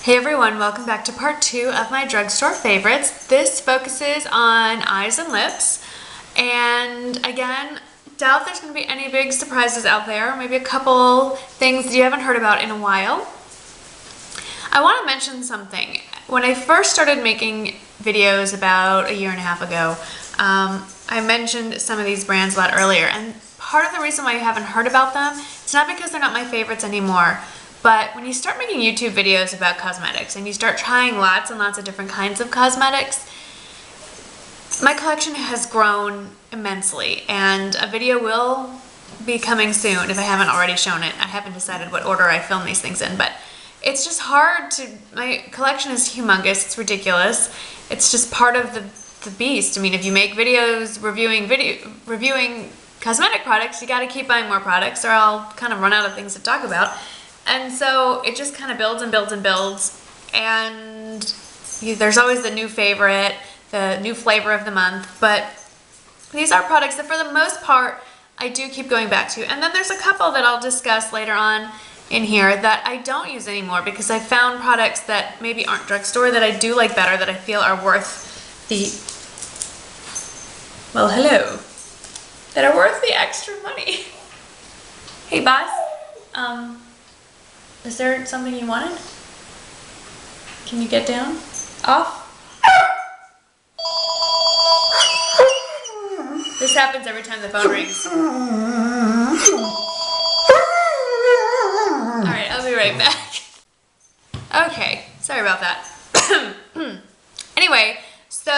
Hey everyone, welcome back to part 2 of my drugstore favorites. This focuses on eyes and lips, and again, doubt there's going to be any big surprises out there, maybe a couple things that you haven't heard about in a while. I want to mention something. When I first started making videos about a year and a half ago, I mentioned some of these brands a lot earlier, and part of the reason why you haven't heard about them, it's not because they're not my favorites anymore, but when you start making YouTube videos about cosmetics and you start trying lots and lots of different kinds of cosmetics, my collection has grown immensely, and a video will be coming soon if I haven't already shown it. I haven't decided what order I film these things in, but it's just hard to, my collection is humongous, it's ridiculous. It's just part of the beast. I mean, if you make videos reviewing cosmetic products, you gotta keep buying more products or I'll kind of run out of things to talk about. And so it just kind of builds and builds and builds, and there's always the new favorite, the new flavor of the month, but these are products that for the most part I do keep going back to. And then there's a couple that I'll discuss later on in here that I don't use anymore because I found products that maybe aren't drugstore that I do like better, that I feel are worth the, well, hello, that are worth the extra money. Hey boss, is there something you wanted? Can you get down? Off? This happens every time the phone rings. Alright, I'll be right back. Okay, sorry about that. Anyway, so,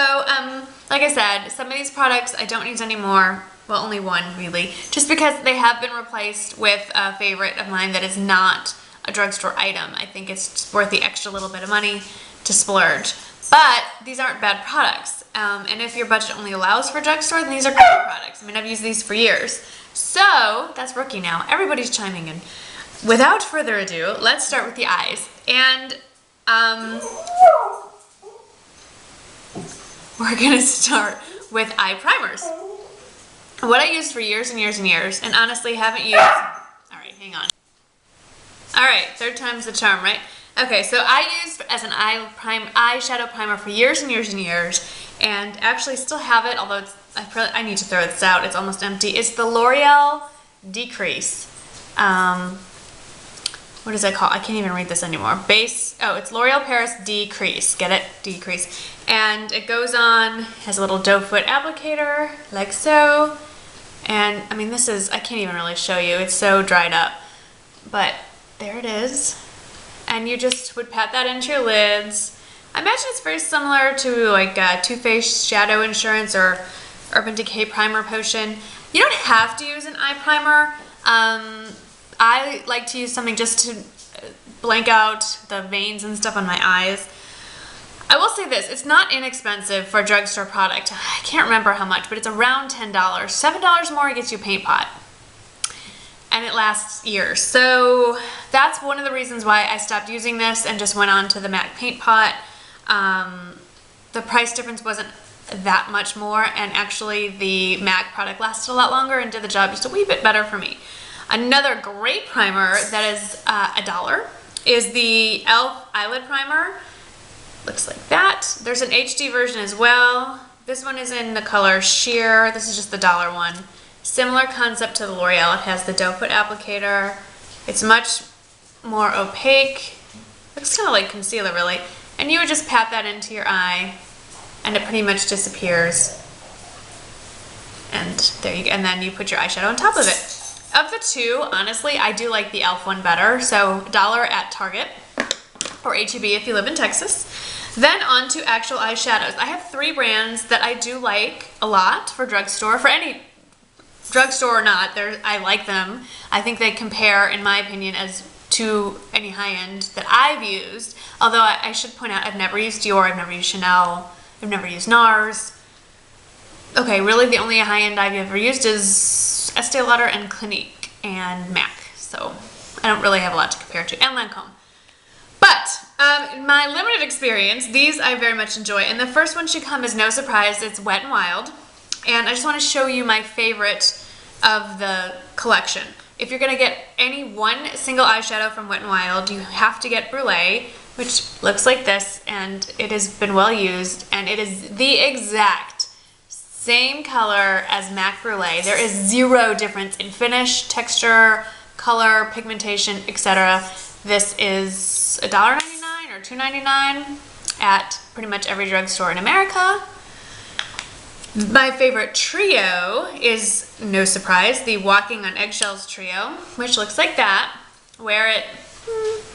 like I said, some of these products I don't use anymore. Well, only one, really. Just because they have been replaced with a favorite of mine that is not a drugstore item. I think it's worth the extra little bit of money to splurge. But these aren't bad products. And if your budget only allows for drugstore, then these are great products. I mean, I've used these for years. So, that's rookie now. Everybody's chiming in. Without further ado, let's start with the eyes. And, we're gonna start with eye primers. What I used for years and years and years, and honestly haven't used... Alright, hang on. Alright, third time's the charm, right? Okay, so I used as an eyeshadow primer for years and years and years, and actually still have it, although it's, I need to throw this out, it's almost empty. It's the L'Oreal Decrease. What is it called? I can't even read this anymore. It's L'Oreal Paris Decrease. Get it? Decrease. And it goes on, has a little doe foot applicator, like so. And, I mean, this is, I can't even really show you. It's so dried up. But there it is. And you just would pat that into your lids. I imagine it's very similar to like Too Faced Shadow Insurance or Urban Decay Primer Potion. You don't have to use an eye primer. I like to use something just to blank out the veins and stuff on my eyes. I will say this, it's not inexpensive for a drugstore product. I can't remember how much, but it's around $10. $7 more gets you a paint pot. And it lasts years. So that's one of the reasons why I stopped using this and just went on to the MAC paint pot. The price difference wasn't that much more, and actually the MAC product lasted a lot longer and did the job just a wee bit better for me. Another great primer that is $1 is the e.l.f. eyelid primer. Looks like that. There's an HD version as well. This one is in the color Sheer. This is just the $1 one. Similar concept to the L'Oreal. It has the doe foot applicator. It's much more opaque. Looks kind of like concealer, really. And you would just pat that into your eye, and it pretty much disappears. And there you go. And then you put your eyeshadow on top of it. Of the two, honestly, I do like the e.l.f. one better. So $1 at Target or H-E-B if you live in Texas. Then on to actual eyeshadows. I have 3 brands that I do like a lot for drugstore. For any drugstore or not, I like them. I think they compare, in my opinion, as to any high-end that I've used. Although I should point out, I've never used Dior, I've never used Chanel, I've never used NARS. Okay, really the only high-end I've ever used is Estee Lauder and Clinique and MAC. So I don't really have a lot to compare to. And Lancome. But in my limited experience, these I very much enjoy. And the first one should come as no surprise. It's Wet n Wild. And I just want to show you my favorite of the collection. if you're gonna get any one single eyeshadow from Wet n Wild, you have to get Brule, which looks like this, and it has been well used, and it is the exact same color as MAC Brule. There is zero difference in finish, texture, color, pigmentation, etc. This is $1.99 or $2.99 at pretty much every drugstore in America. My favorite trio is, no surprise, the Walking on Eggshells trio, which looks like that. Wear it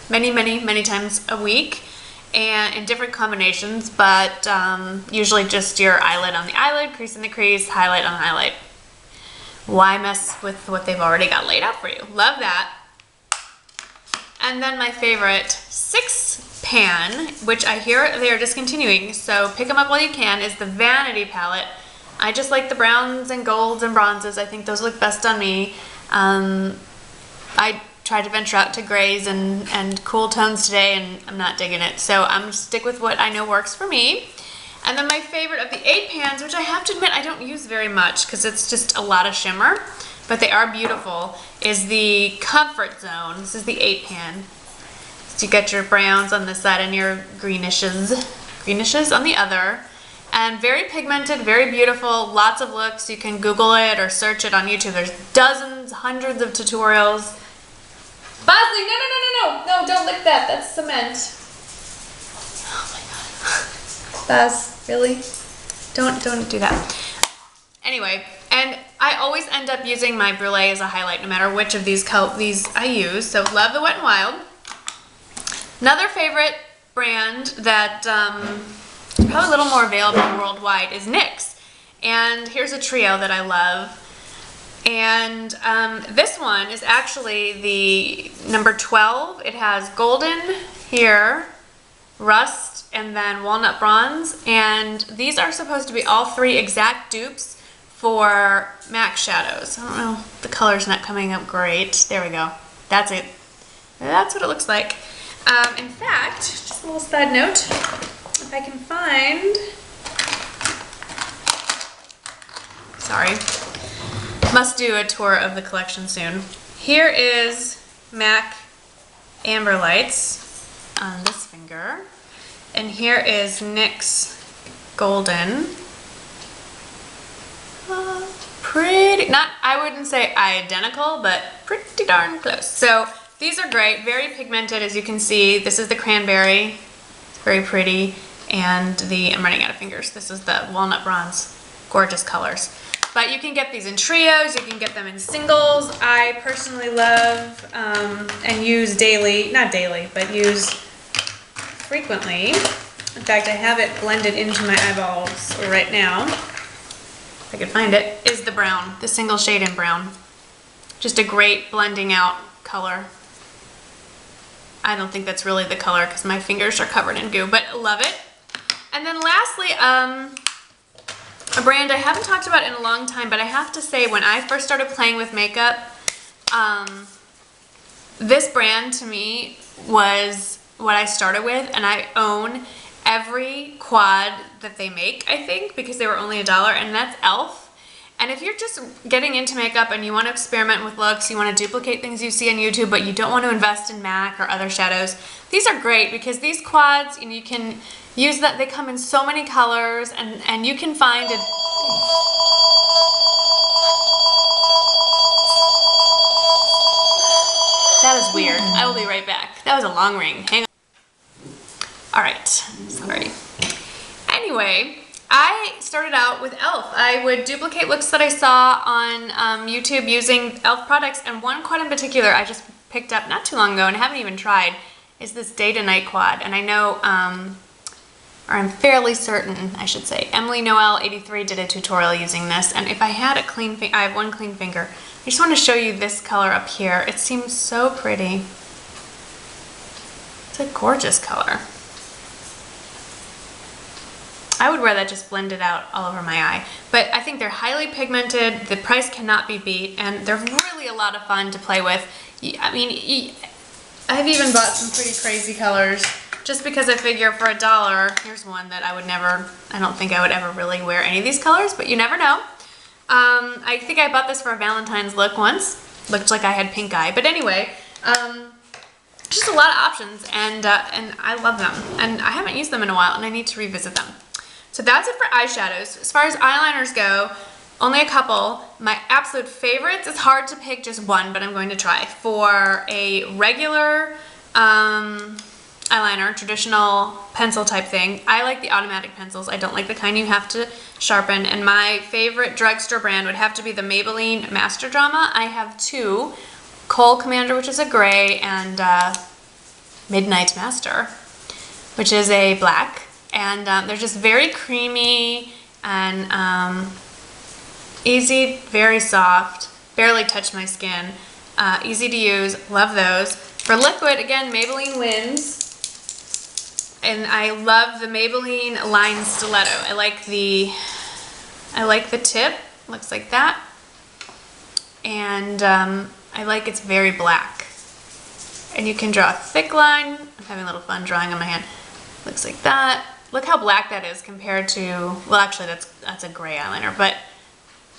many times a week and in different combinations, but usually just your eyelid on the eyelid, crease in the crease, highlight on highlight. Why mess with what they've already got laid out for you? Love that. And then my favorite 6-pan, which I hear they are discontinuing, so pick them up while you can, is the Vanity palette. I just like the browns and golds and bronzes. I think those look best on me. I tried to venture out to grays and cool tones today, and I'm not digging it. So I'm going to stick with what I know works for me. And then my favorite of the 8-pans, which I have to admit I don't use very much because it's just a lot of shimmer, but they are beautiful, is the Comfort Zone. This is the 8-pan. So you got your browns on this side and your grenishes on the other. And very pigmented, very beautiful, lots of looks. You can Google it or search it on YouTube. There's dozens, hundreds of tutorials. Bosley, no, don't lick that. That's cement. Oh my God. Baz, really? Don't do that. Anyway, and I always end up using my Brule as a highlight no matter which of these I use. So love the Wet n Wild. Another favorite brand that probably a little more available worldwide is NYX, and here's a trio that I love, and this one is actually the number 12. It has golden here, rust, and then walnut bronze, and these are supposed to be all 3 exact dupes for MAC shadows. I don't know, the color's not coming up great. There we go. That's it. That's what it looks like. In fact, just a little side note, if I can find, sorry, must do a tour of the collection soon. Here is MAC Amber Lights on this finger, and here is NYX Golden. Pretty, not, I wouldn't say identical, but pretty darn close. So these are great, very pigmented, as you can see. This is the cranberry, it's very pretty. And I'm running out of fingers. This is the walnut bronze. Gorgeous colors. But you can get these in trios, you can get them in singles. I personally love and use daily, not daily, but use frequently. In fact, I have it blended into my eyeballs right now. If I can find it, is the brown, the single shade in brown. Just a great blending out color. I don't think that's really the color because my fingers are covered in goo, but love it. And then lastly, a brand I haven't talked about in a long time, but I have to say when I first started playing with makeup, this brand to me was what I started with, and I own every quad that they make, I think, because they were only $1, and that's e.l.f. And if you're just getting into makeup and you want to experiment with looks, you want to duplicate things you see on YouTube, but you don't want to invest in MAC or other shadows, these are great because these quads, you can use that. They come in so many colors, and you can find it. That is weird. I will be right back. That was a long ring. Hang on. All right. Sorry. Anyway, I started out with e.l.f. I would duplicate looks that I saw on YouTube using e.l.f. products, and one quad in particular I just picked up not too long ago and haven't even tried is this Day to Night quad. And I know, or I'm fairly certain, I should say, Emily Noel 83 did a tutorial using this, and if I had a clean finger, I have one clean finger. I just want to show you this color up here. It seems so pretty. It's a gorgeous color. I would wear that just blended out all over my eye. But I think they're highly pigmented, the price cannot be beat, and they're really a lot of fun to play with. I mean, I've even bought some pretty crazy colors just because I figure for $1, here's one that I don't think I would ever really wear any of these colors, but you never know. I think I bought this for a Valentine's look once, looked like I had pink eye. But anyway, just a lot of options, and I love them. And I haven't used them in a while, and I need to revisit them. So that's it for eyeshadows. As far as eyeliners go, only a couple. My absolute favorites, it's hard to pick just one, but I'm going to try. For a regular eyeliner, traditional pencil type thing, I like the automatic pencils. I don't like the kind you have to sharpen. And my favorite drugstore brand would have to be the Maybelline Master Drama. I have two, Kohl Commander, which is a gray, and Midnight Master, which is a black. And they're just very creamy and easy, very soft, barely touch my skin, easy to use, love those. For liquid, again, Maybelline wins. And I love the Maybelline Line Stiletto. I like the tip, looks like that. And I like it's very black. And you can draw a thick line. I'm having a little fun drawing on my hand. Looks like that. Look how black that is compared to, well, actually that's a gray eyeliner, but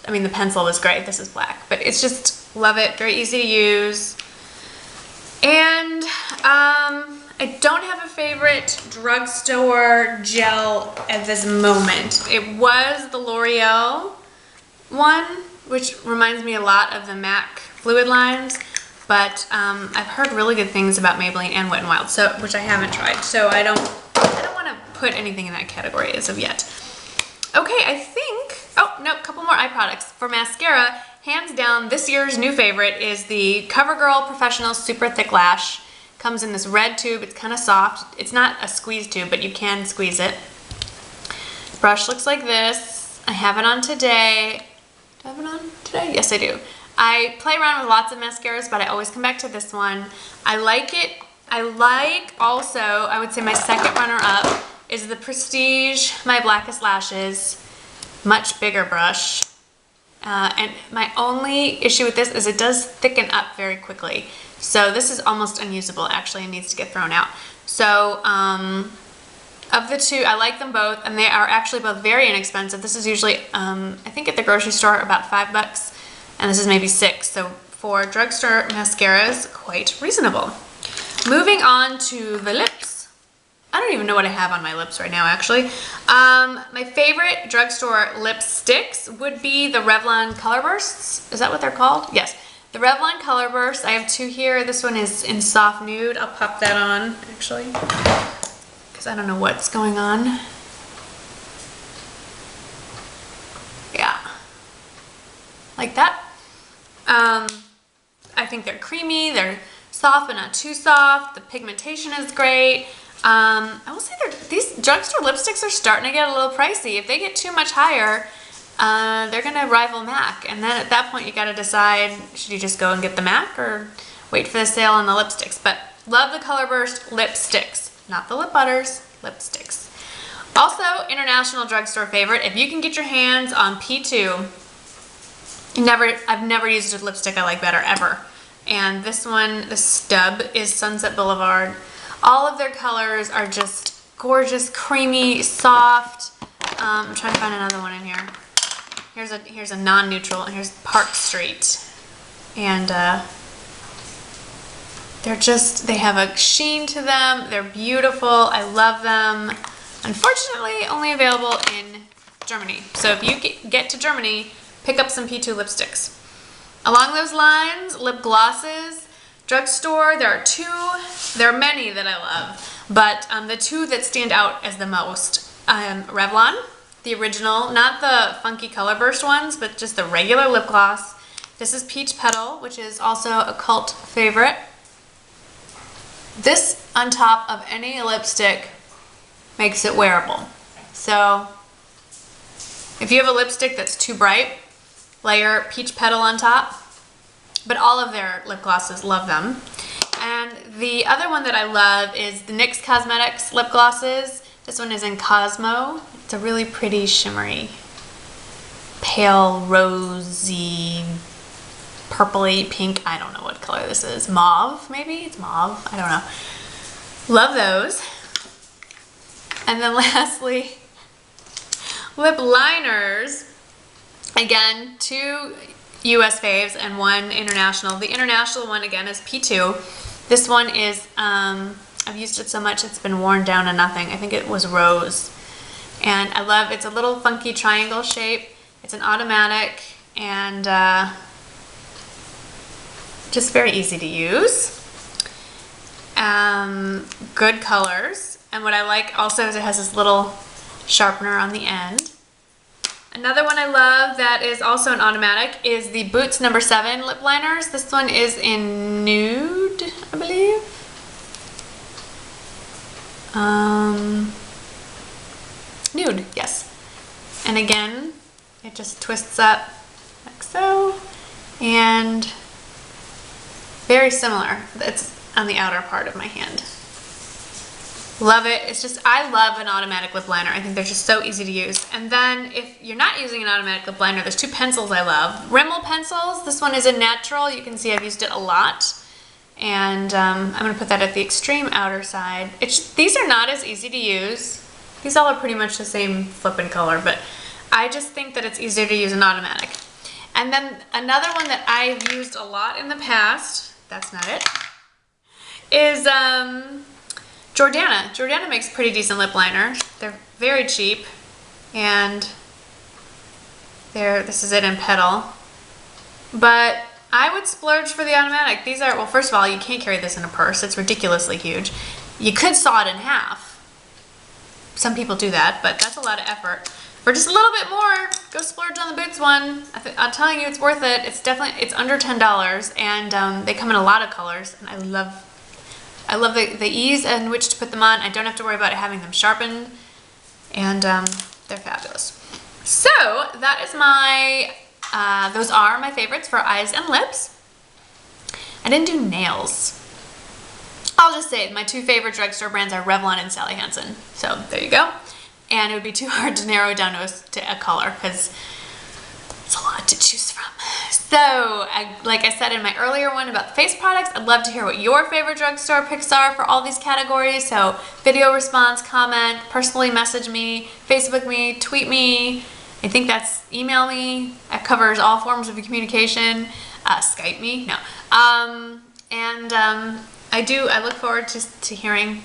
I mean the pencil was gray, this is black. But it's just, love it, very easy to use. And I don't have a favorite drugstore gel at this moment. It was the L'Oreal one, which reminds me a lot of the MAC fluid lines, but I've heard really good things about Maybelline and Wet n Wild, so which I haven't tried. So I don't want to put anything in that category as of yet. Okay, I think, oh no, a couple more eye products. For mascara, hands down, this year's new favorite is the CoverGirl Professional Super Thick Lash. Comes in this red tube, it's kind of soft. It's not a squeeze tube, but you can squeeze it. Brush looks like this. I have it on today. Do I have it on today? Yes, I do. I play around with lots of mascaras, but I always come back to this one. I like it. I like also, I would say my second runner-up is the Prestige My Blackest Lashes. Much bigger brush. And my only issue with this is it does thicken up very quickly. So this is almost unusable, actually, and needs to get thrown out. So of the two, I like them both, and they are actually both very inexpensive. This is usually, I think at the grocery store, about $5, and this is maybe $6. So for drugstore mascaras, quite reasonable. Moving on to the lips. I don't even know what I have on my lips right now, actually. My favorite drugstore lipsticks would be the Revlon Colorbursts. Is that what they're called? Yes. The Revlon Colorburst. I have two here. This one is in soft nude. I'll pop that on, actually, because I don't know what's going on. Yeah. Like that. I think they're creamy. They're soft, but not too soft. The pigmentation is great. I will say these drugstore lipsticks are starting to get a little pricey. If they get too much higher, they're gonna rival MAC, and then at that point you gotta decide, should you just go and get the MAC or wait for the sale on the lipsticks? But love the Colorburst lipsticks, not the lip butters, lipsticks. Also, international drugstore favorite, if you can get your hands on P2, I've never used a lipstick I like better, ever. And this one, the stub, is Sunset Boulevard. All of their colors are just gorgeous, creamy, soft. I'm trying to find another one in here. Here's a non-neutral, and here's Park Street. And they have a sheen to them. They're beautiful. I love them. Unfortunately, only available in Germany. So if you get to Germany, pick up some P2 lipsticks. Along those lines, lip glosses. Drugstore, there are many that I love, but the two that stand out as the most, Revlon, the original, not the funky Colorburst ones, but just the regular lip gloss. This is Peach Petal, which is also a cult favorite. This on top of any lipstick makes it wearable. So if you have a lipstick that's too bright, layer Peach Petal on top. But all of their lip glosses, love them. And the other one that I love is the NYX Cosmetics lip glosses. This one is in Cosmo. It's a really pretty, shimmery, pale, rosy, purpley, pink. I don't know what color this is. Mauve, maybe? It's mauve. I don't know. Love those. And then lastly, lip liners. Again, two US faves and one international. The international one again is P2. This one is, I've used it so much it's been worn down to nothing. I think it was Rose. And I love, it's a little funky triangle shape. It's an automatic and just very easy to use. Good colors. And what I like also is it has this little sharpener on the end. Another one I love that is also an automatic is the Boots No. 7 lip liners. This one is in nude, I believe. Nude, yes. And again, it just twists up like so. And very similar. It's on the outer part of my hand. Love it. It's just, I love an automatic lip liner. I think they're just so easy to use. And then if you're not using an automatic lip liner, there's two pencils I love. Rimmel pencils. This one is a natural. You can see I've used it a lot. And I'm going to put that at the extreme outer side. These are not as easy to use. These all are pretty much the same flippin' color, but I just think that it's easier to use an automatic. And then another one that I've used a lot in the past, that's not it, is Jordana. Jordana makes pretty decent lip liner. They're very cheap, and this is it in Petal. But I would splurge for the automatic. These are, well, first of all, you can't carry this in a purse. It's ridiculously huge. You could saw it in half. Some people do that, but that's a lot of effort. For just a little bit more, go splurge on the Boots one. I'm telling you, it's worth it. It's definitely, it's under $10, and they come in a lot of colors, and I love the ease in which to put them on. I don't have to worry about having them sharpened, and they're fabulous. So that is my, those are my favorites for eyes and lips. I didn't do nails. I'll just say my two favorite drugstore brands are Revlon and Sally Hansen. So there you go. And it would be too hard to narrow down to a color because it's a lot to choose from. So, like I said in my earlier one about the face products, I'd love to hear what your favorite drugstore picks are for all these categories. So, video response, comment, personally message me, Facebook me, tweet me. I think that's email me. That covers all forms of communication. Skype me, no. I look forward to hearing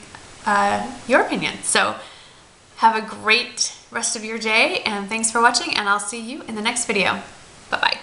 your opinion. So, have a great rest of your day, and thanks for watching, and I'll see you in the next video. Bye-bye.